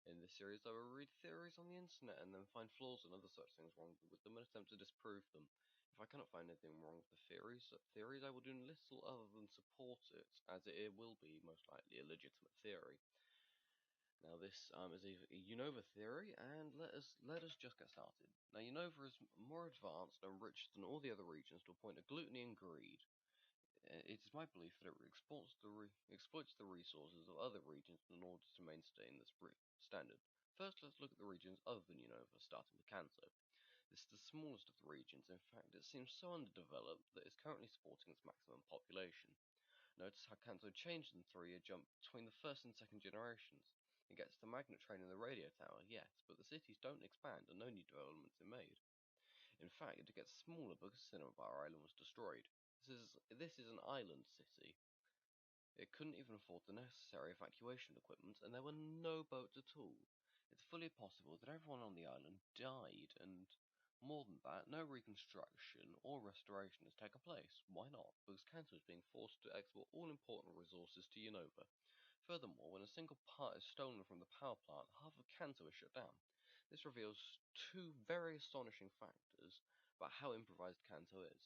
In this series, I will read theories on the internet and then find flaws and other such things wrong with them and attempt to disprove them. If I cannot find anything wrong with the theories, I will do little other than support it, as it will be most likely a legitimate theory. Now, this is a Unova theory, and let us just get started. Now, Unova is more advanced and richer than all the other regions to a point of gluttony and greed. It is my belief that it exploits the resources of other regions in order to maintain this standard. First, let's look at the regions other than Unova, starting with Kanto. This is the smallest of the regions. In fact, it seems so underdeveloped that it's currently supporting its maximum population. Notice how Kanto changed in the 3-year jump between the first and second generations. It gets the magnet train and the radio tower, yes, but the cities don't expand and no new developments are made. In fact, it gets smaller because Cinnabar Island was destroyed. This is an island city. It couldn't even afford the necessary evacuation equipment, and there were no boats at all. It's fully possible that everyone on the island died, and more than that, no reconstruction or restoration has taken place. Why not? Because Kanto is being forced to export all important resources to Unova. Furthermore, when a single part is stolen from the power plant, half of Kanto is shut down. This reveals two very astonishing factors about how improvised Kanto is.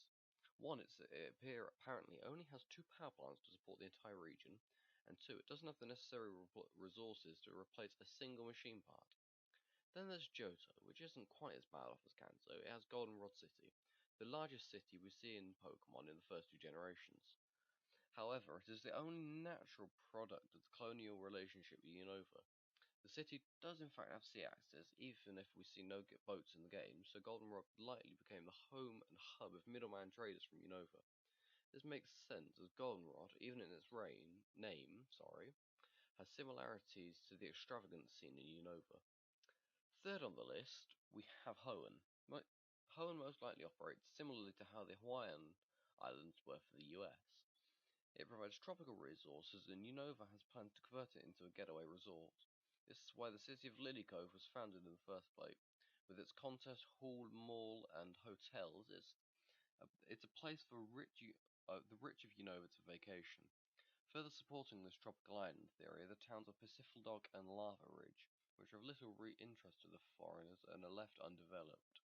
One, it apparently only has 2 power plants to support the entire region, and 2, it doesn't have the necessary resources to replace a single machine part. Then there's Johto, which isn't quite as bad off as Kanto. It has Goldenrod City, the largest city we see in Pokemon in the first 2 generations. However, it is the only natural product of the colonial relationship with Unova. The city does in fact have sea access, even if we see no boats in the game, so Goldenrod likely became the home and hub of middleman traders from Unova. This makes sense, as Goldenrod, even in its name, has similarities to the extravagance seen in Unova. Third on the list, we have Hoenn. Hoenn most likely operates similarly to how the Hawaiian Islands were for the US. It provides tropical resources, and Unova has planned to convert it into a getaway resort. This is why the city of Lily Cove was founded in the first place. With its contest hall, mall, and hotels, it's a place for the rich of Unova to vacation. Further supporting this tropical island theory are the towns of Pacifidog and Lava Ridge, which are of little interest to the foreigners and are left undeveloped.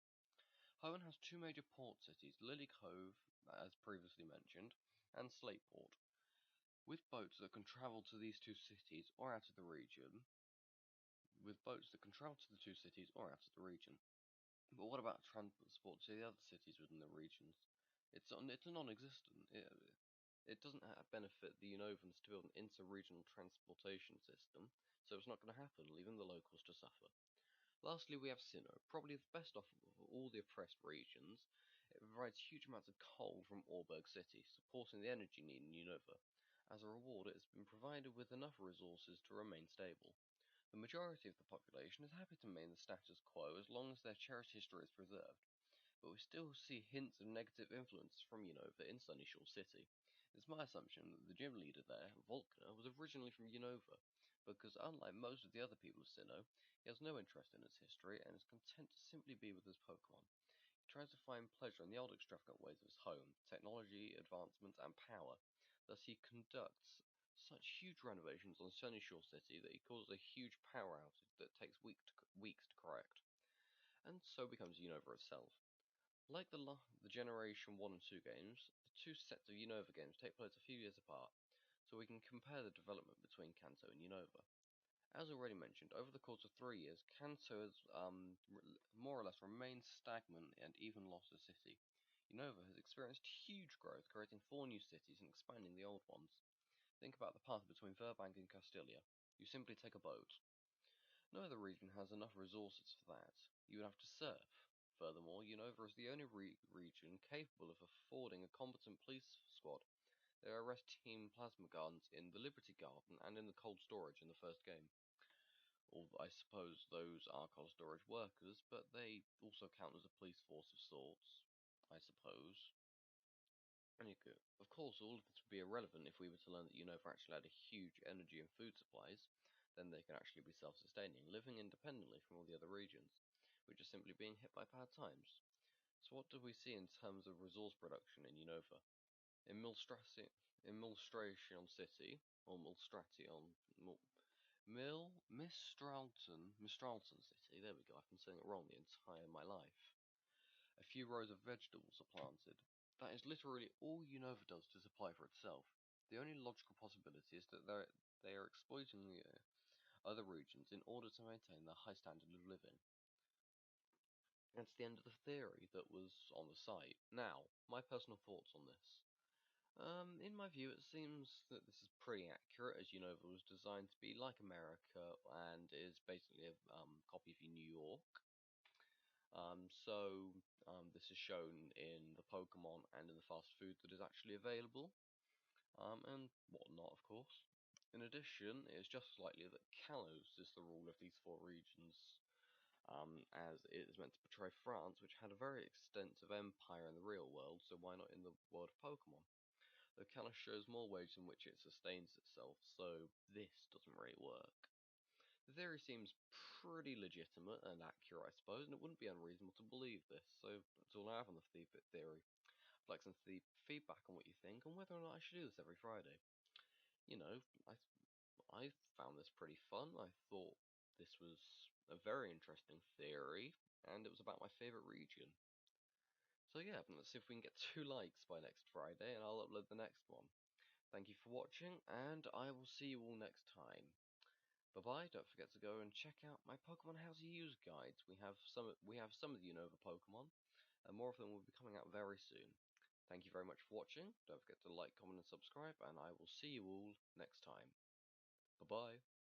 Hoenn has 2 major port cities, Lily Cove, as previously mentioned, and Slateport. With boats that can travel to these 2 cities or out of the region. But what about transport to the other cities within the regions? It's non-existent. It doesn't benefit the Unovans to build an inter-regional transportation system, so it's not going to happen, leaving the locals to suffer. Lastly, we have Sinnoh, probably the best off of all the oppressed regions. It provides huge amounts of coal from Orberg City, supporting the energy need in Unova. As a reward, it has been provided with enough resources to remain stable. The majority of the population is happy to maintain the status quo as long as their cherished history is preserved, but we still see hints of negative influence from Unova in Sunyshore City. It's my assumption that the gym leader there, Volkner, was originally from Unova, because unlike most of the other people of Sinnoh, he has no interest in its history and is content to simply be with his Pokemon. He tries to find pleasure in the old extravagant ways of his home, technology, advancement, and power. Thus he conducts such huge renovations on Sunyshore City that he causes a huge power outage that takes weeks to correct. And so becomes Unova itself. Like the Generation 1 and 2 games, the 2 sets of Unova games take place a few years apart, so we can compare the development between Kanto and Unova. As already mentioned, over the course of 3 years, Kanto has more or less remained stagnant and even lost a city. Unova has experienced huge growth, creating 4 new cities and expanding the old ones. Think about the path between Verbank and Castilia. You simply take a boat. No other region has enough resources for that. You would have to surf. Furthermore, Unova is the only region capable of affording a competent police squad. There arrest Team Plasma Guards in the Liberty Garden and in the cold storage in the first game. Although I suppose those are cold storage workers, but they also count as a police force of sorts, I suppose. Of course, all of this would be irrelevant if we were to learn that Unova actually had a huge energy and food supplies. Then they can actually be self-sustaining, living independently from all the other regions, which are simply being hit by bad times. So what do we see in terms of resource production in Unova? In Millstration City, or Millstration, Mistral Mistralton City, there we go, I've been saying it wrong the entire my life. A few rows of vegetables are planted. That is literally all Unova does to supply for itself. The only logical possibility is that they are exploiting the other regions in order to maintain their high standard of living. That's the end of the theory that was on the site. Now, my personal thoughts on this. In my view, it seems that this is pretty accurate, as Unova was designed to be like America and is basically a copy of New York. This is shown in the Pokemon and in the fast food that is actually available, and whatnot, of course. In addition, it is just likely that Kalos is the rule of these four regions, as it is meant to portray France, which had a very extensive empire in the real world, so why not in the world of Pokemon? Though Kalos shows more ways in which it sustains itself, so this doesn't really work. The theory seems pretty legitimate and accurate, I suppose, and it wouldn't be unreasonable to believe this, so that's all I have on the theory. I'd like some feedback on what you think and whether or not I should do this every Friday. You know, I found this pretty fun. I thought this was a very interesting theory, and it was about my favourite region. So yeah, let's see if we can get 2 likes by next Friday, and I'll upload the next one. Thank you for watching, and I will see you all next time. Bye bye. Don't forget to go and check out my Pokemon How to Use guides. We have some of the Unova Pokemon, and more of them will be coming out very soon. Thank you very much for watching. Don't forget to like, comment, and subscribe, and I will see you all next time. Bye bye.